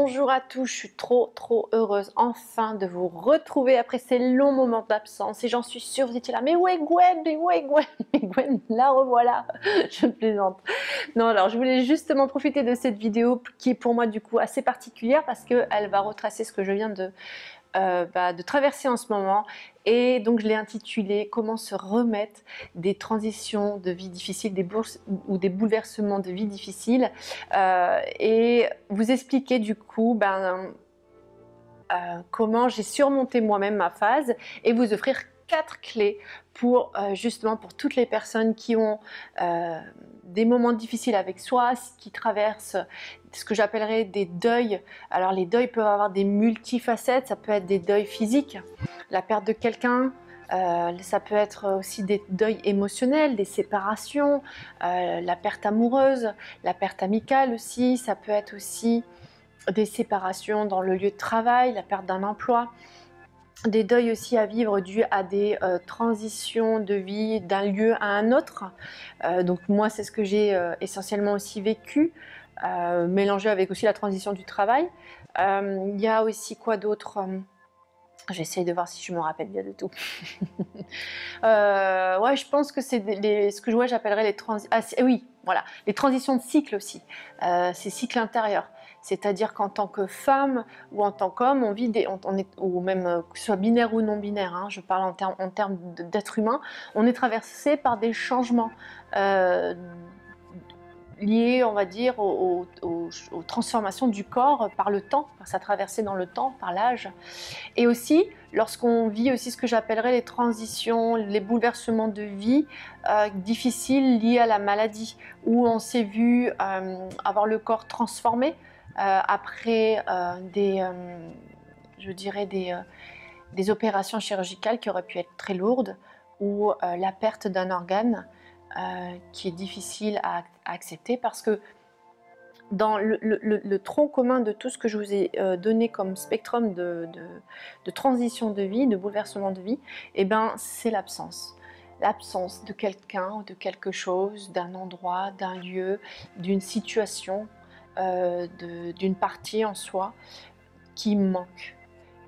Bonjour à tous, je suis trop heureuse enfin de vous retrouver après ces longs moments d'absence et j'en suis sûre, vous étiez là, mais où est Gwen? Mais où est Gwen? Mais Gwen, la revoilà. Je plaisante. Non, alors je voulais justement profiter de cette vidéo qui est pour moi du coup assez particulière parce qu'elle va retracer ce que je viens de traverser en ce moment, et donc je l'ai intitulé comment se remettre des transitions de vie difficiles, des bouleversements de vie difficiles, et vous expliquer du coup comment j'ai surmonté moi-même ma phase et vous offrir 4 clés pour justement pour toutes les personnes qui ont des moments difficiles avec soi, qui traversent ce que j'appellerais des deuils. Alors les deuils peuvent avoir des multifacettes, ça peut être des deuils physiques, la perte de quelqu'un, ça peut être aussi des deuils émotionnels, des séparations, la perte amoureuse, la perte amicale aussi, ça peut être aussi des séparations dans le lieu de travail, la perte d'un emploi, des deuils aussi à vivre dus à des transitions de vie d'un lieu à un autre. Donc moi c'est ce que j'ai essentiellement aussi vécu, mélangé avec aussi la transition du travail. Il y a aussi quoi d'autre? J'essaye de voir si je me rappelle bien de tout. Ouais, je pense que c'est ce que j'appellerais les transitions. Ah, oui, voilà, les transitions de cycle aussi. Ces cycles intérieurs. C'est-à-dire qu'en tant que femme ou en tant qu'homme, on vit ou même que ce soit binaire ou non binaire, hein, je parle en termes d'être humain, on est traversé par des changements liés, on va dire, aux transformations du corps par le temps, par sa traversée dans le temps, par l'âge. Et aussi, lorsqu'on vit aussi ce que j'appellerais les transitions, les bouleversements de vie difficiles liés à la maladie, où on s'est vu avoir le corps transformé après je dirais des opérations chirurgicales qui auraient pu être très lourdes, ou la perte d'un organe qui est difficile à accepter, parce que dans le tronc commun de tout ce que je vous ai donné comme spectrum de transition de vie, de bouleversement de vie, eh ben, c'est l'absence. L'absence de quelqu'un, de quelque chose, d'un endroit, d'un lieu, d'une situation, d'une partie en soi qui manque.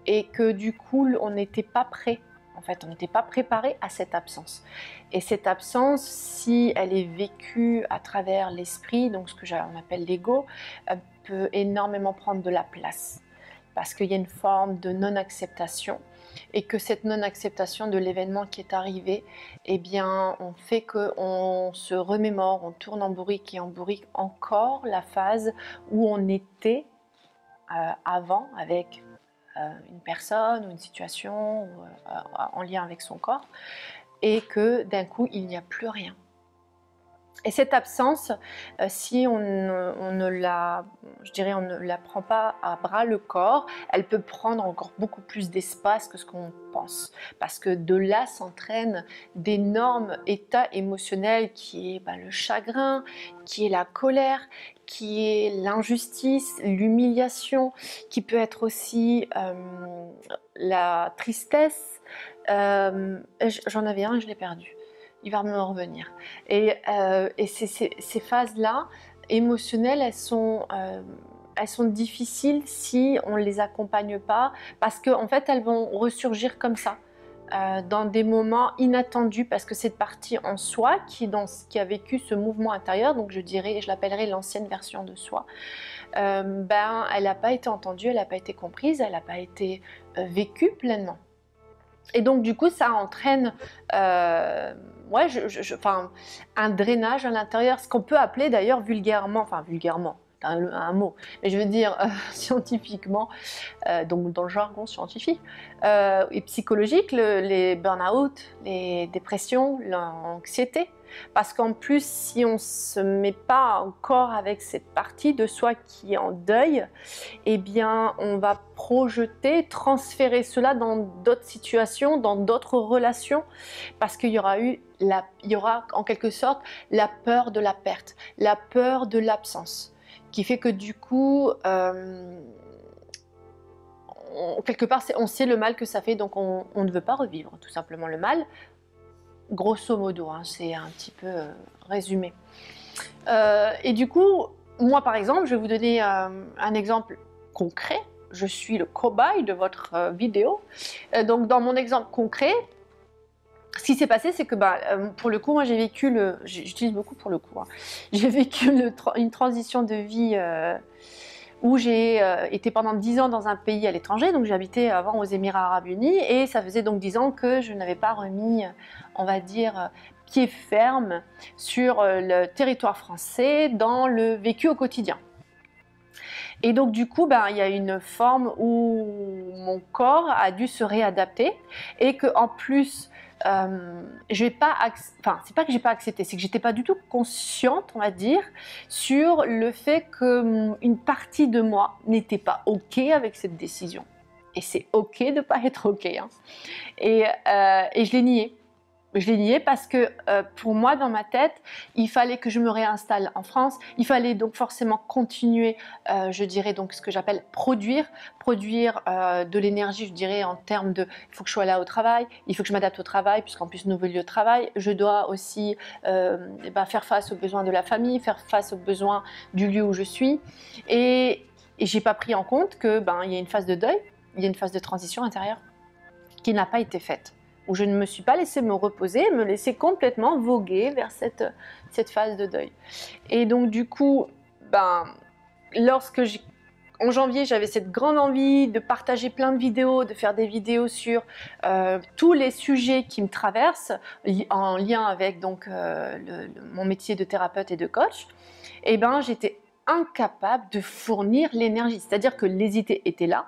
Et que du coup, on n'était pas prêt. En fait, on n'était pas préparé à cette absence. Et cette absence, si elle est vécue à travers l'esprit, donc ce que on appelle l'ego, peut énormément prendre de la place. Parce qu'il y a une forme de non-acceptation. Et que cette non-acceptation de l'événement qui est arrivé, eh bien, on fait qu'on se remémore, on tourne en bourrique et en bourrique encore la phase où on était avant, avec une personne ou une situation en lien avec son corps, et que d'un coup il n'y a plus rien. Et cette absence, si on ne la prend pas à bras le corps, elle peut prendre encore beaucoup plus d'espace que ce qu'on pense. Parce que de là s'entraînent d'énormes états émotionnels qui est le chagrin, qui est la colère, qui est l'injustice, l'humiliation, qui peut être aussi la tristesse. J'en avais un et je l'ai perdu. Il va me revenir. Et ces phases-là, émotionnelles, elles sont difficiles si on ne les accompagne pas, parce qu'en fait, elles vont ressurgir comme ça, dans des moments inattendus, parce que cette partie en soi, qui a vécu ce mouvement intérieur, donc je l'appellerais l'ancienne version de soi, elle n'a pas été entendue, elle n'a pas été comprise, elle n'a pas été vécue pleinement. Et donc du coup ça entraîne un drainage à l'intérieur, ce qu'on peut appeler d'ailleurs vulgairement, un mot, mais je veux dire scientifiquement, donc dans le jargon scientifique et psychologique, les burn-out, les dépressions, l'anxiété. Parce qu'en plus, si on ne se met pas encore avec cette partie de soi qui est en deuil, eh bien, on va projeter, transférer cela dans d'autres situations, dans d'autres relations, parce qu'il y aura en quelque sorte la peur de la perte, la peur de l'absence, qui fait que du coup, quelque part, on sait le mal que ça fait, donc on ne veut pas revivre tout simplement le mal. Grosso modo, hein, c'est un petit peu résumé. Et du coup, moi par exemple, je vais vous donner un exemple concret. Je suis le cobaye de votre vidéo. Donc dans mon exemple concret, ce qui s'est passé, c'est que pour le coup, moi j'ai vécu j'utilise beaucoup pour le coup, hein. J'ai vécu une transition de vie où j'ai été pendant 10 ans dans un pays à l'étranger. Donc j'habitais avant aux Émirats Arabes Unis et ça faisait donc 10 ans que je n'avais pas remis, on va dire, pied ferme sur le territoire français dans le vécu au quotidien. Et donc du coup, il y a une forme où mon corps a dû se réadapter et que en plus, je vais pas, enfin c'est pas que j'ai pas accepté, c'est que j'étais pas du tout consciente, on va dire, sur le fait que une partie de moi n'était pas ok avec cette décision. Et c'est ok de pas être ok, hein. Et je l'ai nié. Je l'ai nié parce que pour moi, dans ma tête, il fallait que je me réinstalle en France. Il fallait donc forcément continuer, je dirais donc ce que j'appelle produire de l'énergie, je dirais en termes de, il faut que je sois là au travail, il faut que je m'adapte au travail, puisqu'en plus nouveau lieu de travail, je dois aussi faire face aux besoins de la famille, faire face aux besoins du lieu où je suis. Et j'ai pas pris en compte que il y a une phase de deuil, il y a une phase de transition intérieure qui n'a pas été faite, où je ne me suis pas laissée me reposer, me laisser complètement voguer vers cette phase de deuil. Et donc du coup, en janvier, j'avais cette grande envie de partager plein de vidéos, de faire des vidéos sur tous les sujets qui me traversent, en lien avec donc, mon métier de thérapeute et de coach, et j'étais incapable de fournir l'énergie. C'est-à-dire que les idées étaient là,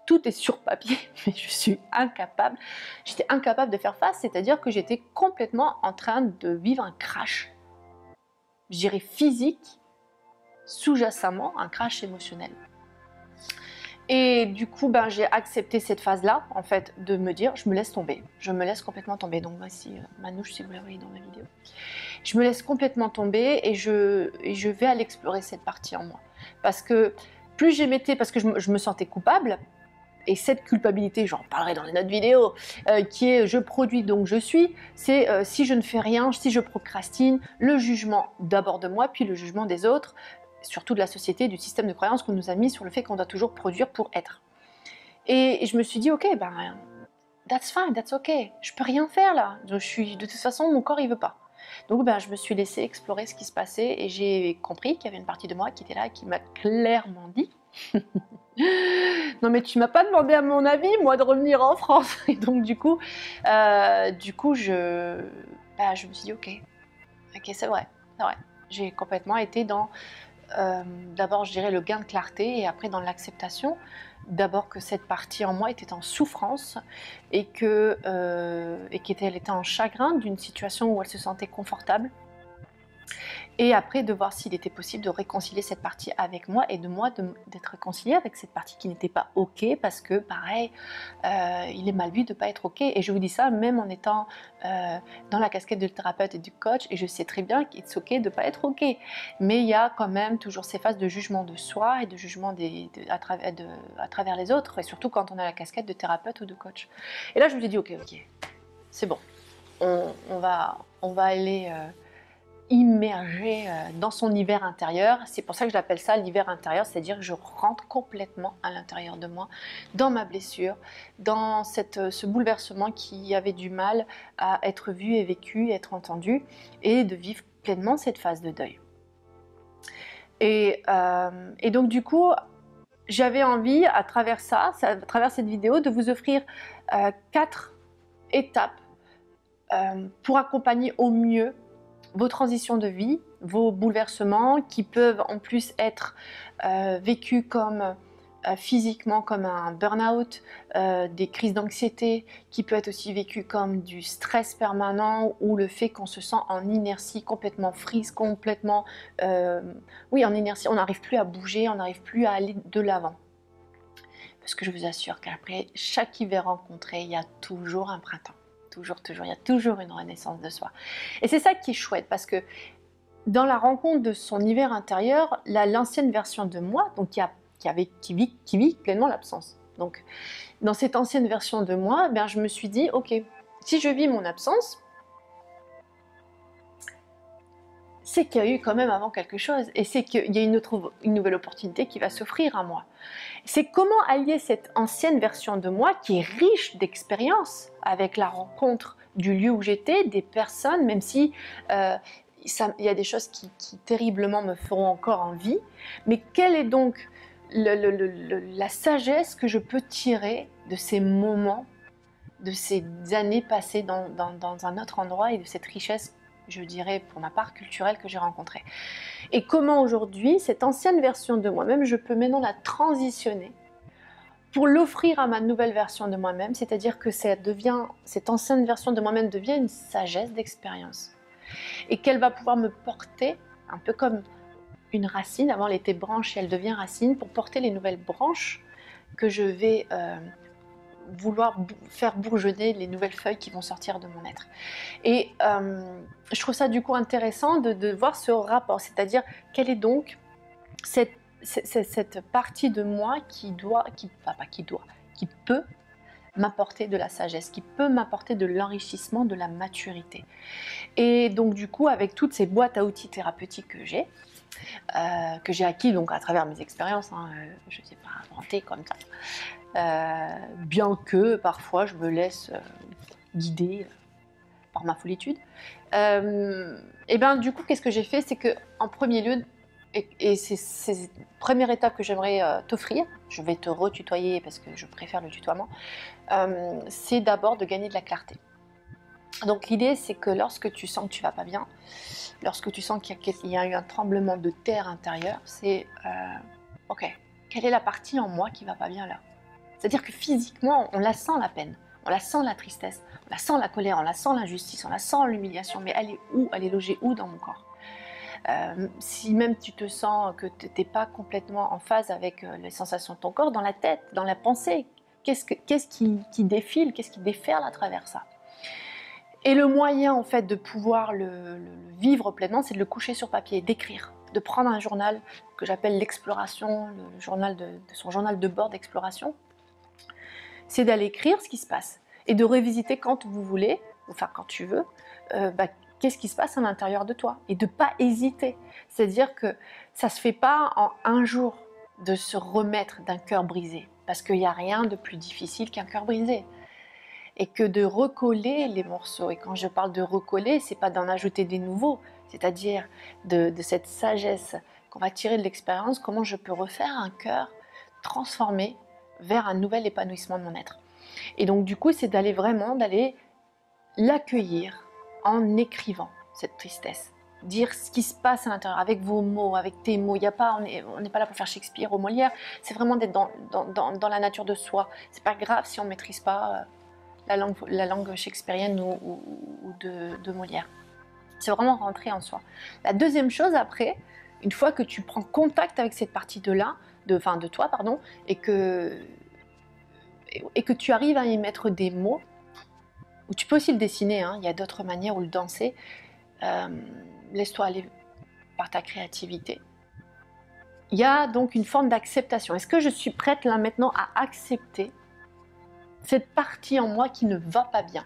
tout est sur papier, mais j'étais incapable de faire face, c'est-à-dire que j'étais complètement en train de vivre un crash, je dirais physique, sous-jacemment, un crash émotionnel. Et du coup, j'ai accepté cette phase-là, en fait, de me dire, je me laisse tomber, je me laisse complètement tomber. Donc voici Manouche, si vous la voyez dans la vidéo. Je me laisse complètement tomber et je vais aller explorer cette partie en moi. Parce que plus j'émettais, parce que je me sentais coupable. Et cette culpabilité, j'en parlerai dans les autres vidéos, qui est je produis donc je suis, c'est si je ne fais rien, si je procrastine, le jugement d'abord de moi, puis le jugement des autres, surtout de la société, du système de croyance qu'on nous a mis sur le fait qu'on doit toujours produire pour être. Et je me suis dit, ok, that's fine, that's ok, je peux rien faire là, de toute façon mon corps il veut pas. Donc je me suis laissée explorer ce qui se passait et j'ai compris qu'il y avait une partie de moi qui était là, qui m'a clairement dit non mais tu m'as pas demandé à mon avis moi de revenir en France. Et donc du coup je me suis dit ok c'est vrai. J'ai complètement été dans d'abord je dirais le gain de clarté et après dans l'acceptation d'abord que cette partie en moi était en souffrance et qu'elle était en chagrin d'une situation où elle se sentait confortable. Et après, de voir s'il était possible de réconcilier cette partie avec moi et de moi d'être réconciliée avec cette partie qui n'était pas ok parce que, pareil, il est mal vu de ne pas être ok. Et je vous dis ça même en étant dans la casquette du thérapeute et du coach et je sais très bien qu'il est ok de ne pas être ok. Mais il y a quand même toujours ces phases de jugement de soi et de jugement à travers les autres et surtout quand on a la casquette de thérapeute ou de coach. Et là, je me suis dit ok, c'est bon, on va aller... immergé dans son hiver intérieur. C'est pour ça que je l'appelle ça l'hiver intérieur, c'est-à-dire que je rentre complètement à l'intérieur de moi, dans ma blessure, dans ce bouleversement qui avait du mal à être vu et vécu, être entendu, et de vivre pleinement cette phase de deuil. Et donc du coup, j'avais envie, à travers cette vidéo, de vous offrir 4 étapes pour accompagner au mieux vos transitions de vie, vos bouleversements qui peuvent en plus être vécus comme physiquement comme un burn-out, des crises d'anxiété, qui peut être aussi vécu comme du stress permanent ou le fait qu'on se sent en inertie, complètement freeze, complètement en inertie, on n'arrive plus à bouger, on n'arrive plus à aller de l'avant. Parce que je vous assure qu'après chaque hiver rencontré, il y a toujours un printemps. Toujours, il y a toujours une renaissance de soi. Et c'est ça qui est chouette, parce que dans la rencontre de son hiver intérieur, l'ancienne version de moi, donc qui vit pleinement l'absence. Donc, dans cette ancienne version de moi, je me suis dit, ok, si je vis mon absence, c'est qu'il y a eu quand même avant quelque chose, et c'est qu'il y a une nouvelle opportunité qui va s'offrir à moi. C'est comment allier cette ancienne version de moi qui est riche d'expérience avec la rencontre du lieu où j'étais, des personnes, même si il y a des choses qui terriblement me feront encore envie, mais quelle est donc la sagesse que je peux tirer de ces moments, de ces années passées dans un autre endroit et de cette richesse, je dirais pour ma part culturelle, que j'ai rencontrée. Et comment aujourd'hui, cette ancienne version de moi-même, je peux maintenant la transitionner pour l'offrir à ma nouvelle version de moi-même, c'est-à-dire que cette ancienne version de moi-même devient une sagesse d'expérience et qu'elle va pouvoir me porter un peu comme une racine. Avant elle était branche et elle devient racine pour porter les nouvelles branches que je vais vouloir faire bourgeonner, les nouvelles feuilles qui vont sortir de mon être. Et je trouve ça du coup intéressant de voir ce rapport, c'est-à-dire quelle est donc cette partie de moi qui peut m'apporter de la sagesse, qui peut m'apporter de l'enrichissement, de la maturité. Et donc du coup, avec toutes ces boîtes à outils thérapeutiques que j'ai acquis donc à travers mes expériences, je ne sais pas inventer comme ça, bien que parfois je me laisse guider par ma follitude. Et bien du coup, qu'est-ce que j'ai fait, c'est que en premier lieu, et c'est la première étape que j'aimerais t'offrir, je vais te retutoyer parce que je préfère le tutoiement, c'est d'abord de gagner de la clarté. Donc l'idée, c'est que lorsque tu sens que tu vas pas bien, lorsque tu sens qu'il y a eu un tremblement de terre intérieur, c'est ok, quelle est la partie en moi qui va pas bien là? C'est-à-dire que physiquement, on la sent la peine, on la sent la tristesse, on la sent la colère, on la sent l'injustice, on la sent l'humiliation, mais elle est où? Elle est logée où dans mon corps? Si même tu te sens que tu n'es pas complètement en phase avec les sensations de ton corps, dans la tête, dans la pensée, qu'est-ce qui défile, qu'est-ce qui déferle à travers ça? Et le moyen en fait de pouvoir le vivre pleinement, c'est de le coucher sur papier, d'écrire, de prendre un journal que j'appelle l'exploration, son journal de bord d'exploration. C'est d'aller écrire ce qui se passe et de revisiter quand vous voulez, enfin quand tu veux, qu'est-ce qui se passe à l'intérieur de toi et de ne pas hésiter. C'est-à-dire que ça ne se fait pas en un jour de se remettre d'un cœur brisé, parce qu'il n'y a rien de plus difficile qu'un cœur brisé. Et que de recoller les morceaux. Et quand je parle de recoller, c'est pas d'en ajouter des nouveaux, c'est-à-dire de cette sagesse qu'on va tirer de l'expérience, comment je peux refaire un cœur transformé vers un nouvel épanouissement de mon être. Et donc du coup, c'est d'aller l'accueillir en écrivant cette tristesse. Dire ce qui se passe à l'intérieur, avec vos mots, avec tes mots. On n'est pas là pour faire Shakespeare ou Molière, c'est vraiment d'être dans la nature de soi. C'est pas grave si on ne maîtrise pas la langue shakespearienne ou de Molière. C'est vraiment rentrer en soi. La deuxième chose après, une fois que tu prends contact avec cette partie de toi, et que tu arrives à y mettre des mots, ou tu peux aussi le dessiner, il y a d'autres manières, ou le danser, laisse-toi aller par ta créativité. Il y a donc une forme d'acceptation. Est-ce que je suis prête là maintenant à accepter cette partie en moi qui ne va pas bien?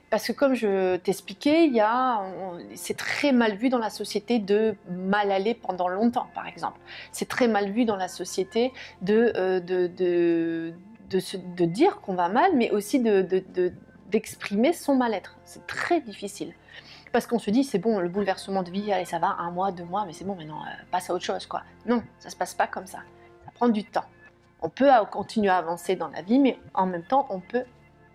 Parce que comme je t'expliquais, c'est très mal vu dans la société de mal aller pendant longtemps, par exemple. C'est très mal vu dans la société de dire qu'on va mal, mais aussi d'exprimer son mal-être. C'est très difficile. Parce qu'on se dit, c'est bon, le bouleversement de vie, allez, ça va, 1 mois, 2 mois, mais c'est bon, maintenant, passe à autre chose, quoi. Non, ça se passe pas comme ça. Ça prend du temps. On peut continuer à avancer dans la vie, mais en même temps, on peut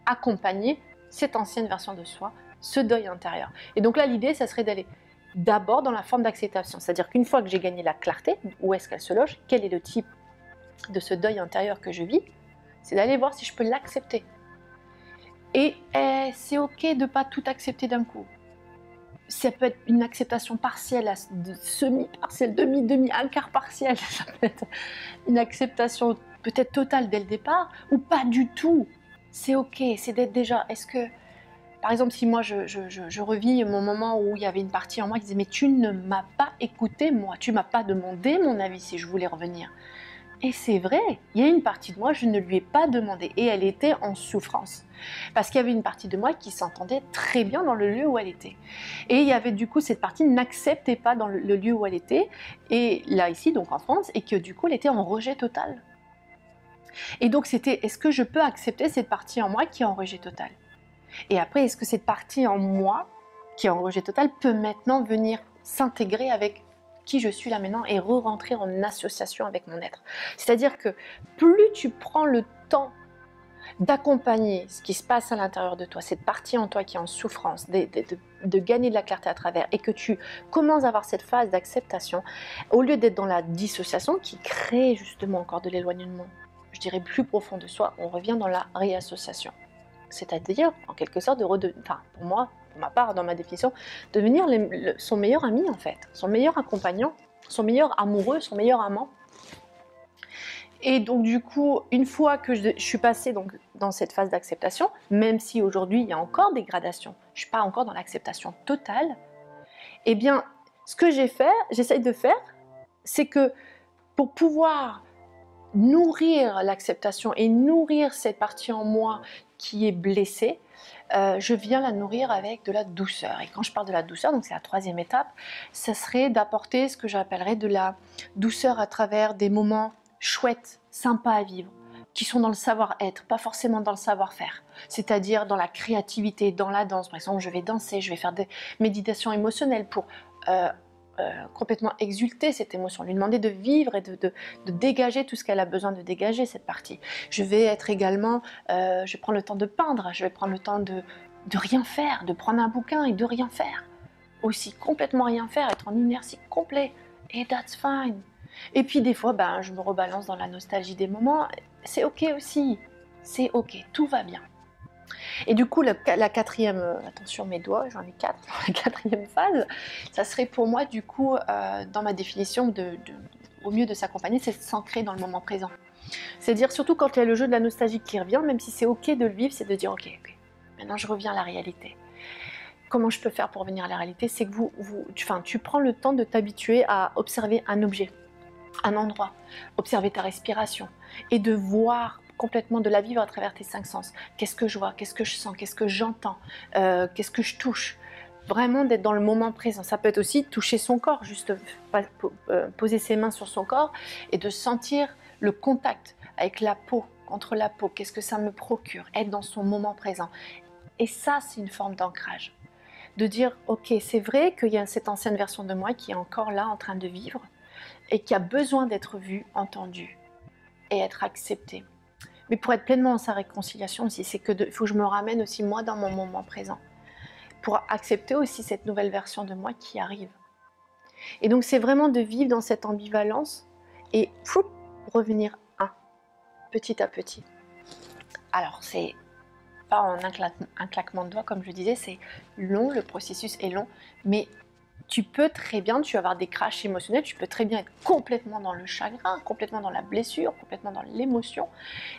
accompagner cette ancienne version de soi, ce deuil intérieur. Et donc là, l'idée, ça serait d'aller d'abord dans la forme d'acceptation. C'est-à-dire qu'une fois que j'ai gagné la clarté, où est-ce qu'elle se loge, quel est le type de ce deuil intérieur que je vis, c'est d'aller voir si je peux l'accepter. Et c'est ok de ne pas tout accepter d'un coup. Ça peut être une acceptation partielle, semi-partielle, demi, un quart partiel. Ça peut être une acceptation peut-être totale dès le départ, ou pas du tout. C'est ok, c'est d'être déjà... Est-ce que, par exemple, si moi je revis mon moment où il y avait une partie en moi qui disait « Mais tu ne m'as pas écouté, moi, tu ne m'as pas demandé mon avis si je voulais revenir. Et c'est vrai, il y a une partie de moi, je ne lui ai pas demandé et elle était en souffrance. Parce qu'il y avait une partie de moi qui s'entendait très bien dans le lieu où elle était. Et il y avait du coup cette partie n'acceptait pas dans le lieu où elle était, et là ici, donc en France, et que du coup elle était en rejet total. Et donc c'était, est-ce que je peux accepter cette partie en moi qui est en rejet total? Et après, est-ce que cette partie en moi qui est en rejet total peut maintenant venir s'intégrer avec qui je suis là maintenant et re-rentrer en association avec mon être? C'est-à-dire que plus tu prends le temps d'accompagner ce qui se passe à l'intérieur de toi, cette partie en toi qui est en souffrance, de gagner de la clarté à travers, et que tu commences à avoir cette phase d'acceptation, au lieu d'être dans la dissociation qui crée justement encore de l'éloignement, je dirais plus profond de soi, on revient dans la réassociation. C'est-à-dire, en quelque sorte, pour moi, pour ma part, dans ma définition, devenir son meilleur ami en fait, son meilleur accompagnant, son meilleur amoureux, son meilleur amant. Et donc du coup, une fois que je suis passée donc, dans cette phase d'acceptation, même si aujourd'hui il y a encore des gradations, je ne suis pas encore dans l'acceptation totale, eh bien, ce que j'essaye de faire, c'est que pour pouvoir nourrir l'acceptation et nourrir cette partie en moi qui est blessée, je viens la nourrir avec de la douceur. Et quand je parle de la douceur, donc c'est la troisième étape, ça serait d'apporter ce que j'appellerais de la douceur à travers des moments chouettes, sympas à vivre, qui sont dans le savoir-être, pas forcément dans le savoir-faire. C'est-à-dire dans la créativité, dans la danse. Par exemple, je vais danser, je vais faire des méditations émotionnelles pour complètement exulter cette émotion, lui demander de vivre et de dégager tout ce qu'elle a besoin de dégager, cette partie. Je vais être également, je vais prendre le temps de peindre, je vais prendre le temps de rien faire, de prendre un bouquin et de rien faire. Aussi complètement rien faire, être en inertie complète, et that's fine. Et puis des fois, je me rebalance dans la nostalgie des moments, c'est ok aussi, c'est ok, tout va bien. Et du coup, la quatrième, attention mes doigts, j'en ai 4, la quatrième phase, ça serait pour moi du coup, dans ma définition au mieux de s'accompagner, c'est de s'ancrer dans le moment présent. C'est-à-dire surtout quand il y a le jeu de la nostalgie qui revient, même si c'est ok de le vivre, c'est de dire ok, maintenant je reviens à la réalité. Comment je peux faire pour revenir à la réalité? C'est que tu prends le temps de t'habituer à observer un objet, un endroit, observer ta respiration et de voir complètement, de la vivre à travers tes 5 sens. Qu'est-ce que je vois? Qu'est-ce que je sens? Qu'est-ce que j'entends? Qu'est-ce que je touche? Vraiment d'être dans le moment présent. Ça peut être aussi toucher son corps, juste poser ses mains sur son corps et de sentir le contact avec la peau, contre la peau. Qu'est-ce que ça me procure? Être dans son moment présent. Et ça, c'est une forme d'ancrage. De dire, ok, c'est vrai qu'il y a cette ancienne version de moi qui est encore là en train de vivre et qui a besoin d'être vue, entendue et être acceptée. Mais pour être pleinement en sa réconciliation aussi, c'est que il faut que je me ramène aussi moi dans mon moment présent, pour accepter aussi cette nouvelle version de moi qui arrive. Et donc c'est vraiment de vivre dans cette ambivalence et revenir petit à petit. Alors c'est pas en un claquement de doigts comme je disais, c'est long, le processus est long, mais tu peux très bien, tu vas avoir des crashs émotionnels, tu peux très bien être complètement dans le chagrin, complètement dans la blessure, complètement dans l'émotion.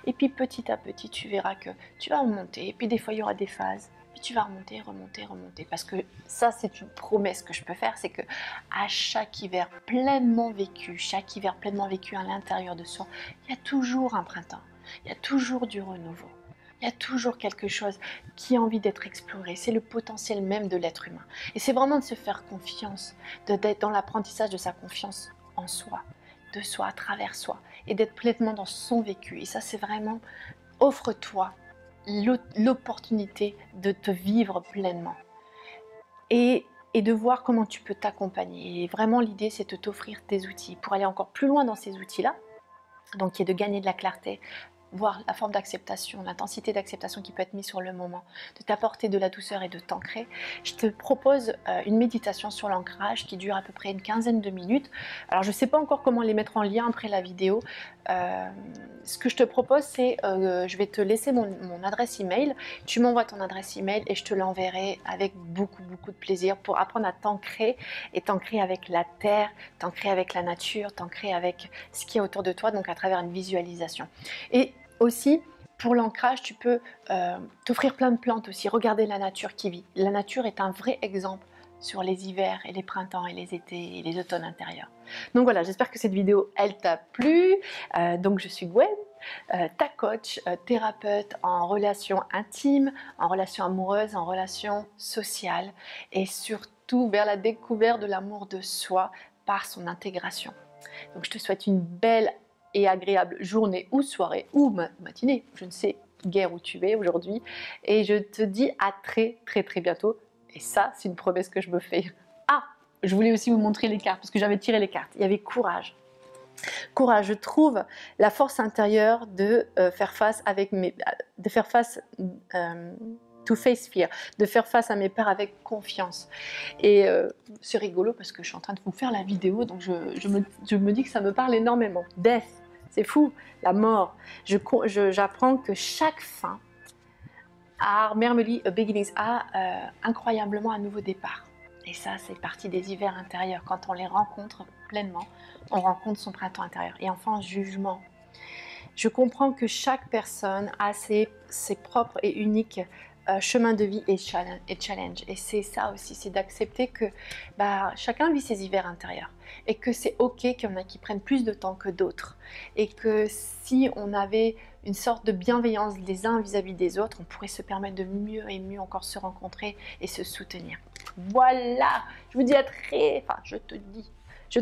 Et puis petit à petit, tu verras que tu vas remonter. Et puis des fois, il y aura des phases. Puis tu vas remonter, remonter, remonter. Parce que ça, c'est une promesse que je peux faire, c'est que à chaque hiver pleinement vécu, à l'intérieur de soi, il y a toujours un printemps. Il y a toujours du renouveau. Il y a toujours quelque chose qui a envie d'être exploré. C'est le potentiel même de l'être humain. Et c'est vraiment de se faire confiance, d'être dans l'apprentissage de sa confiance en soi, de soi, à travers soi, et d'être pleinement dans son vécu. Et ça, c'est vraiment, offre-toi l'opportunité de te vivre pleinement. Et de voir comment tu peux t'accompagner. Et vraiment, l'idée, c'est de t'offrir des outils pour aller encore plus loin dans ces outils-là, donc qui est de gagner de la clarté, voir la forme d'acceptation, l'intensité d'acceptation qui peut être mise sur le moment, de t'apporter de la douceur et de t'ancrer. Je te propose une méditation sur l'ancrage qui dure à peu près une quinzaine de minutes. Alors je ne sais pas encore comment les mettre en lien après la vidéo. Ce que je te propose, c'est je vais te laisser mon adresse email. Tu m'envoies ton adresse email et je te l'enverrai avec beaucoup de plaisir pour apprendre à t'ancrer et t'ancrer avec la terre, t'ancrer avec la nature, t'ancrer avec ce qui est autour de toi, donc à travers une visualisation. Et aussi, pour l'ancrage, tu peux t'offrir plein de plantes aussi. Regarder la nature qui vit. La nature est un vrai exemple sur les hivers et les printemps et les étés et les automnes intérieurs. Donc voilà, j'espère que cette vidéo, elle t'a plu. Donc je suis Gwen, ta coach, thérapeute en relation intime, en relation amoureuse, en relation sociale et surtout vers la découverte de l'amour de soi par son intégration. Donc je te souhaite une belle et agréable journée ou soirée ou matinée, je ne sais guère où tu es aujourd'hui, et je te dis à très bientôt. Et ça, c'est une promesse que je me fais. Ah, je voulais aussi vous montrer les cartes, parce que j'avais tiré les cartes. Il y avait courage. Courage, je trouve la force intérieure de faire face to face fear, de faire face à mes peurs avec confiance. Et c'est rigolo parce que je suis en train de vous faire la vidéo, donc je me dis que ça me parle énormément. Death, c'est fou, la mort. J'apprends que chaque fin a merely a beginnings, a incroyablement un nouveau départ. Et ça, c'est partie des hivers intérieurs. Quand on les rencontre pleinement, on rencontre son printemps intérieur. Et enfin, jugement. Je comprends que chaque personne a ses propres et uniques chemins de vie et challenge. Et c'est ça aussi, c'est d'accepter que chacun vit ses hivers intérieurs. Et que c'est ok qu'il y en a qui prennent plus de temps que d'autres. Et que si on avait une sorte de bienveillance les uns vis-à-vis des autres, on pourrait se permettre de mieux et mieux encore se rencontrer et se soutenir. Voilà, je te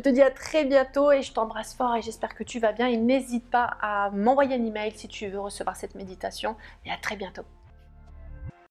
dis à très bientôt et je t'embrasse fort et j'espère que tu vas bien. Et n'hésite pas à m'envoyer un email si tu veux recevoir cette méditation et à très bientôt.